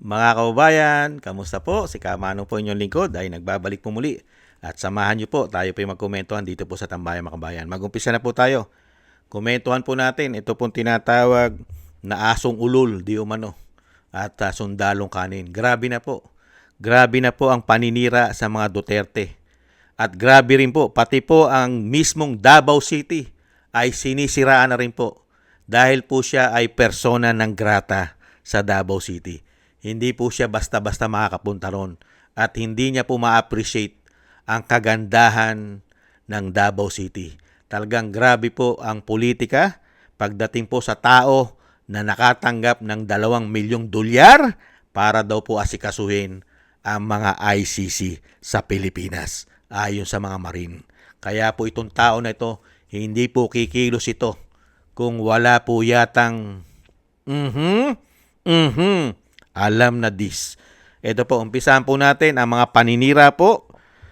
Mga kababayan, kamusta po? Si Kamano po inyong lingkod ay nagbabalik po muli. At samahan niyo po, tayo po yung magkomentuhan dito po sa Tambayan mga kababayan. Mag-umpisa na po tayo. Komentuhan po natin, ito pong tinatawag na asong ulol, di umano, at sundalong kanin. Grabe na po. Grabe na po ang paninira sa mga Duterte. At grabe rin po, pati po ang mismong Davao City ay sinisiraan na rin po. Dahil po siya ay persona ng grata sa Davao City. Hindi po siya basta-basta makakapunta ron. At hindi niya po ma-appreciate ang kagandahan ng Davao City. Talagang grabe po ang politika pagdating po sa tao na nakatanggap ng 2 milyong dolyar para daw po asikasuhin ang mga ICC sa Pilipinas ayon sa mga Marine. Kaya po itong tao na ito, hindi po kikilos ito kung wala po yatang alam na this. Ito po, umpisahan po natin ang mga paninira po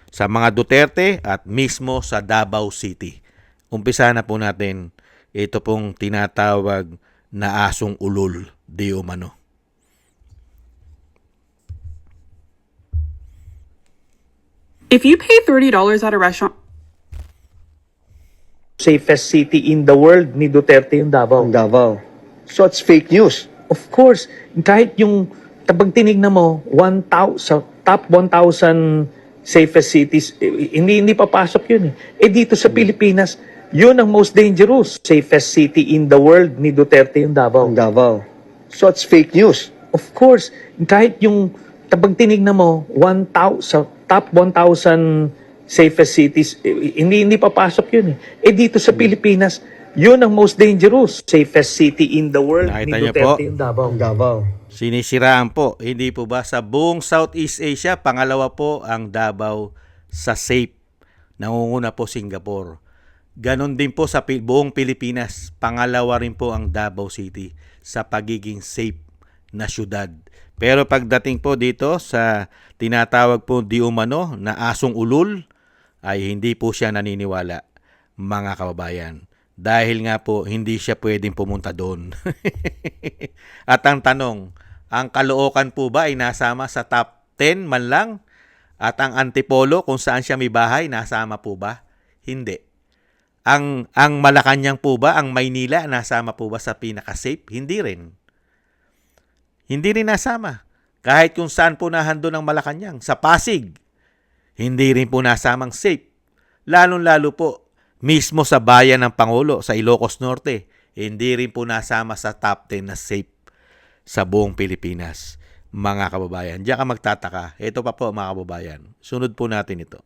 sa mga Duterte at mismo sa Davao City. Umpisahan na po natin ito pong tinatawag na asong ulol, di umano. If you pay $30 at a restaurant, safest city in the world ni Duterte yung Davao. Davao. So it's fake news. Of course, kahit yung pag tinignan mo, sa top 1,000 safest cities, hindi papasok yun eh. Dito sa Pilipinas, yun ang most dangerous. Safest city in the world ni Duterte yung Davao. Davao. So it's fake news. Of course, kahit yung pag tinignan mo, sa top 1,000 safest cities, hindi papasok yun eh. Dito sa Pilipinas, yun ang most dangerous. Safest city in the world Nakita ni niyo Duterte po? yung Davao. Davao. Sinisiraan po, hindi po ba sa buong Southeast Asia, pangalawa po ang Davao sa safe. Nangunguna po Singapore. Ganon din po sa buong Pilipinas, pangalawa rin po ang Davao City sa pagiging safe na syudad. Pero pagdating po dito sa tinatawag po di umano na asong ulol, ay hindi po siya naniniwala, mga kababayan. Dahil nga po, hindi siya pwedeng pumunta doon. At ang tanong, ang Caloocan po ba ay nasama sa top 10 man lang? At ang Antipolo, kung saan siya may bahay, nasama po ba? Hindi. Ang Malacanang po ba, ang Maynila, nasama po ba sa pinaka-safe? Hindi rin. Hindi rin nasama. Kahit kung saan po nahandon ang Malacanang, sa Pasig, hindi rin po nasamang safe. Lalong-lalo po, mismo sa bayan ng Pangulo, sa Ilocos Norte, hindi rin po nasama sa top 10 na safe sa buong Pilipinas. Mga kababayan, diyan ka magtataka. Ito pa po mga kababayan. Sunod po natin ito.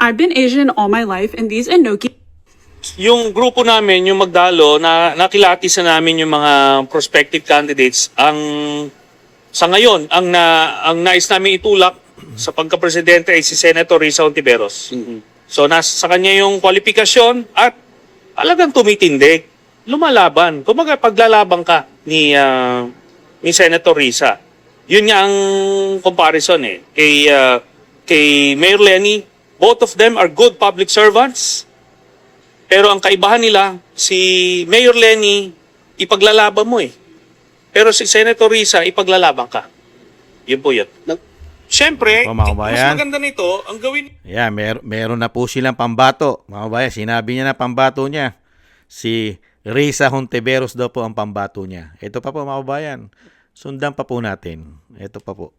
I've been Asian all my life and these Enoki Yung grupo namin, yung Magdalo, na nakilati sa namin yung mga prospective candidates, sa ngayon, ang nais namin itulak sa pagka-presidente ay si Senator Risa Hontiveros. So nasa sa kanya yung kwalifikasyon at talagang tumitindig, lumalaban. Kumaga paglalabang ka ni Senator Risa. Yun nga ang comparison eh. Kay Mayor Lenny, both of them are good public servants. Pero ang kaibahan nila, si Mayor Lenny, ipaglalaban mo eh. Pero si Senator Risa, ipaglalaban ka. Yun po yun. Siyempre, Mga mas kabayan. maganda nito, ang gawin... Yeah, meron na po silang pambato. Mga kabayan, sinabi niya na pambato niya. Si Risa Hontiveros daw po ang pambato niya. Ito pa po mga kabayan. Sundan pa po natin. Ito pa po.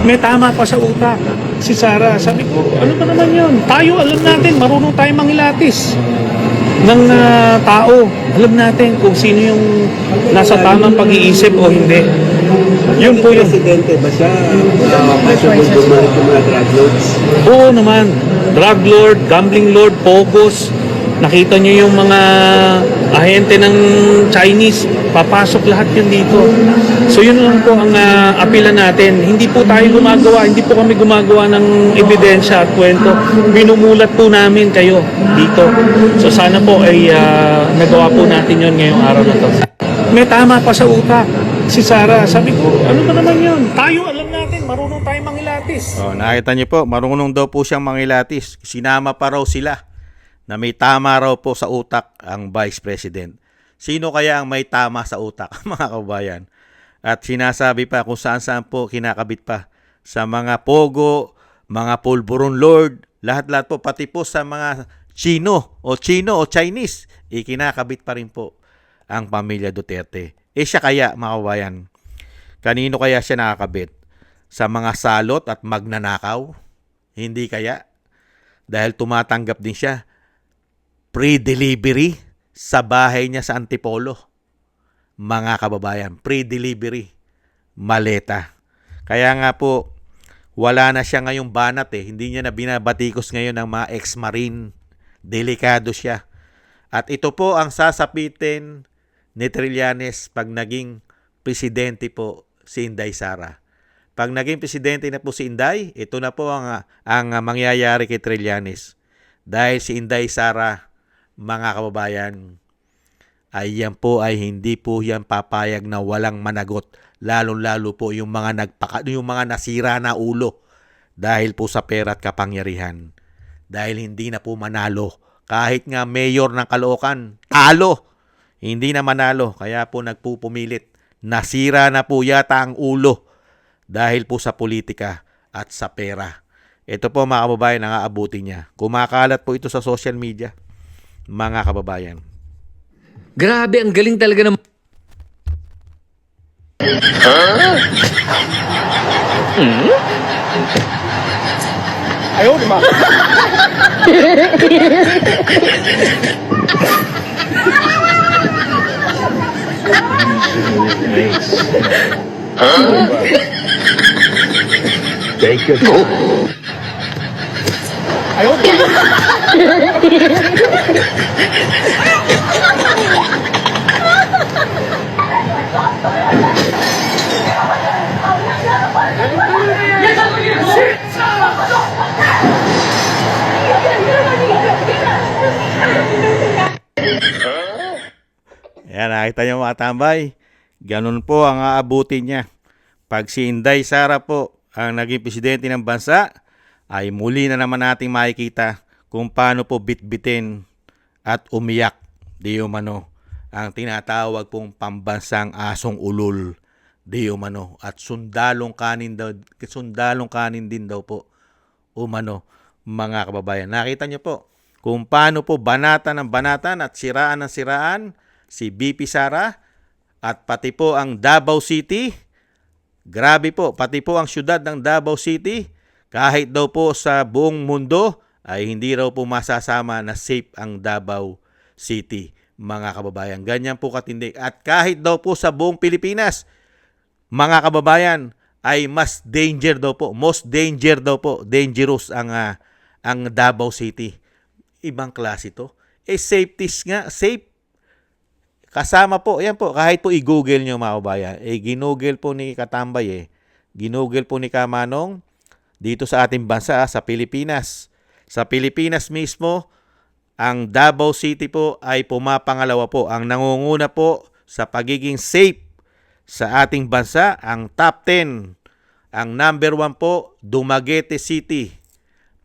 May tama pa sa utak. Si Sara, sabi ko, ano ba naman yun? Tayo, alam natin, marunong tayo mangilatis ng tao. Alam natin kung sino yung nasa tamang pag-iisip o hindi. Yun po yung... Presidente ba siya? Possible bumalik yung mga drug lords? Oo naman. Drug lord, gambling lord, pogos. Nakita niyo yung mga ahente ng Chinese, papasok lahat yun dito. So yun lang po ang apila natin. Hindi po tayo gumagawa, hindi po kami gumagawa ng ebidensya at kwento. Binumulat po namin kayo dito. So sana po ay nagawa po natin yun ngayong araw na to. May tama pa sa utak. Si Sara, sabi ko, ano ba naman yun? Tayo, alam natin, marunong tayo mangilatis Nakita niyo po, marunong daw po siyang mangilatis. Sinama pa raw sila na may tama raw po sa utak ang Vice President. Sino kaya ang may tama sa utak, mga kababayan? At sinasabi pa kung saan-saan po kinakabit pa sa mga pogo, mga pulburon lord, lahat-lahat po, pati po sa mga Chino o Chinese, ikinakabit pa rin po ang pamilya Duterte. Siya kaya, mga kababayan, kanino kaya siya nakakabit? Sa mga salot at magnanakaw? Hindi kaya? Dahil tumatanggap din siya pre-delivery sa bahay niya sa Antipolo. Mga kababayan, pre-delivery, maleta. Kaya nga po, wala na siya ngayong banat Hindi niya na binabatikos ngayon ng mga ex-marine. Delikado siya. At ito po ang sasapitin ni Trillanes pag naging presidente po si Inday Sara. Pag naging presidente na po si Inday, ito na po ang mangyayari kay Trillanes. Dahil si Inday Sara, mga kababayan, ay yan po ay hindi po yan papayag na walang managot. Lalo-lalo po yung mga nasira na ulo dahil po sa pera at kapangyarihan. Dahil hindi na po manalo. Kahit nga mayor ng Caloocan, talo. Hindi na manalo. Kaya po nagpupumilit. Nasira na po yata ang ulo dahil po sa politika at sa pera. Ito po mga kababayan ang aabuti niya. Kumakalat po ito sa social media, mga kababayan. Grabe, ang galing talaga ng... Take it. Yan, nakita niyo mga tambay. Ganun po ang aabutin niya. Pag si Inday Sara po ang naging presidente ng bansa, ay muli na naman nating makikita kung paano po bitbitin at umiyak di umano ang tinatawag pong pambansang asong ulol di umano at sundalong kanin din daw po umano, mga kababayan. Nakita niyo po kung paano po banatan ng banatan at siraan ng siraan si BP Sara at pati po ang Davao City. Grabe po, pati po ang syudad ng Davao City, kahit daw po sa buong mundo ay hindi raw po masasama na safe ang Davao City, mga kababayan. Ganyan po katindi. At kahit daw po sa buong Pilipinas, mga kababayan, ay mas danger daw po, most danger daw po, dangerous ang Davao City. Ibang klase to. Safeties nga, safe. Kasama po, yan po, kahit po i-google nyo mga kababayan, ginugel po ni Katambay ginugel po ni Kamanong dito sa ating bansa, sa Pilipinas. Sa Pilipinas mismo, ang Davao City po ay pumapangalawa po. Ang nangunguna po sa pagiging safe sa ating bansa, ang top 10. Ang number 1 po, Dumaguete City.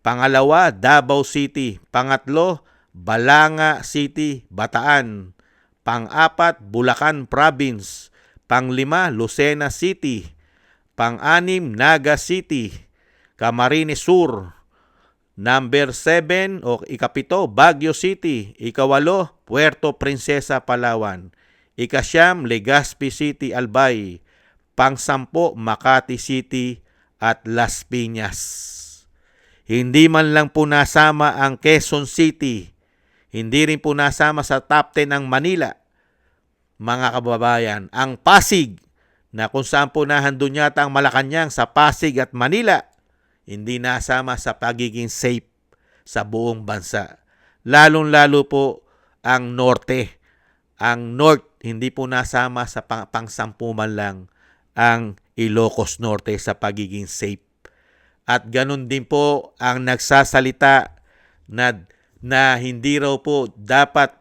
Pangalawa, Davao City. Pangatlo, Balanga City, Bataan. Pang-apat, Bulacan Province. Pang-lima, Lucena City. Pang-anim, Naga City. Camarines Sur. Number 7 o ikapito, Baguio City. Ikawalo, Puerto Princesa, Palawan. Ikasyam, Legazpi City, Albay. Pang-sampo, Makati City at Las Piñas. Hindi man lang po nasama ang Quezon City. Hindi rin po nasama sa top 10 ng Manila. Mga kababayan, ang Pasig, na kung saan po nahandun yata ang Malacanang sa Pasig at Manila, hindi nasama sa pagiging safe sa buong bansa. Lalong-lalo po ang Norte. Ang North, hindi po nasama sa pang-sampu man lang ang Ilocos Norte sa pagiging safe. At ganun din po ang nagsasalita na hindi raw po dapat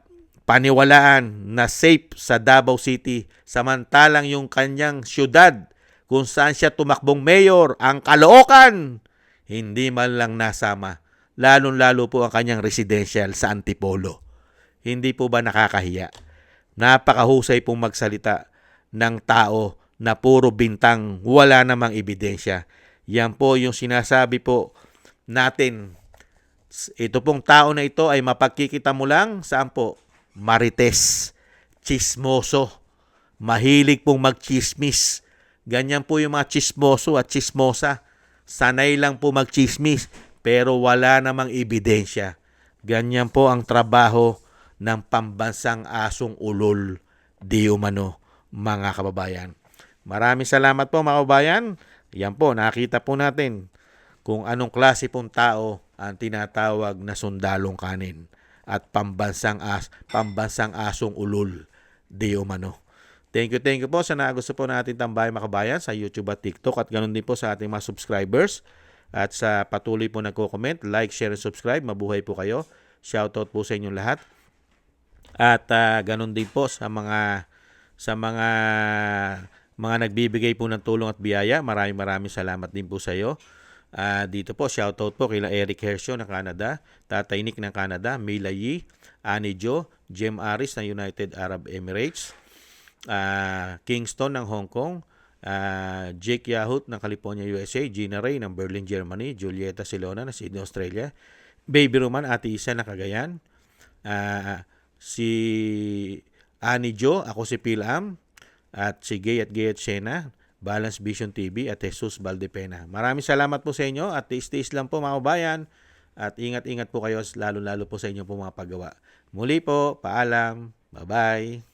paniwalaan na safe sa Davao City, samantalang yung kanyang syudad kung saan siya tumakbong mayor, ang Caloocan, hindi man lang nasama. Lalong-lalo po ang kanyang residential sa Antipolo. Hindi po ba nakakahiya? Napakahusay pong magsalita ng tao na puro bintang, wala namang ebidensya. Yan po yung sinasabi po natin. Ito pong tao na ito ay mapagkikita mo lang, saan po? Marites, chismoso, mahilig pong magchismis. Ganyan po yung mga chismoso at chismosa. Sanay lang po magchismis, pero wala namang ebidensya. Ganyan po ang trabaho ng pambansang asong ulol di umano, mga kababayan. Maraming salamat po mga kababayan. Yan po, nakita po natin kung anong klase pong tao ang tinatawag na sundalong kanin at pambansang asong ulol di umano. Thank you po sa nagusto po natin tambayan mga kabayan sa YouTube at TikTok at ganoon din po sa ating mga subscribers at sa patuloy po nagko-comment, like, share, and subscribe. Mabuhay po kayo. Shoutout po sa inyong lahat. At ganoon din po sa mga nagbibigay po ng tulong at biyaya. Maraming salamat din po sa iyo. Dito po, shoutout po kila Eric Hersho ng Canada, Tatay Nick ng Canada, Mila Yi, Annie Jo, Jem Aris ng United Arab Emirates, Kingston ng Hong Kong, Jake Yahut ng California, USA, Gina Ray ng Berlin, Germany, Julieta Silona ng Sydney, Australia, Baby Roman, Ate Isa ng Cagayan, si Annie Jo, ako si Pilam, at si Gay at Shena, Balance Vision TV at Jesus Valdepena. Maraming salamat po sa inyo at tiis-tiis lang po mga kabayan at ingat-ingat po kayo lalo-lalo po sa inyo po mga paggawa. Muli po, paalam, bye-bye.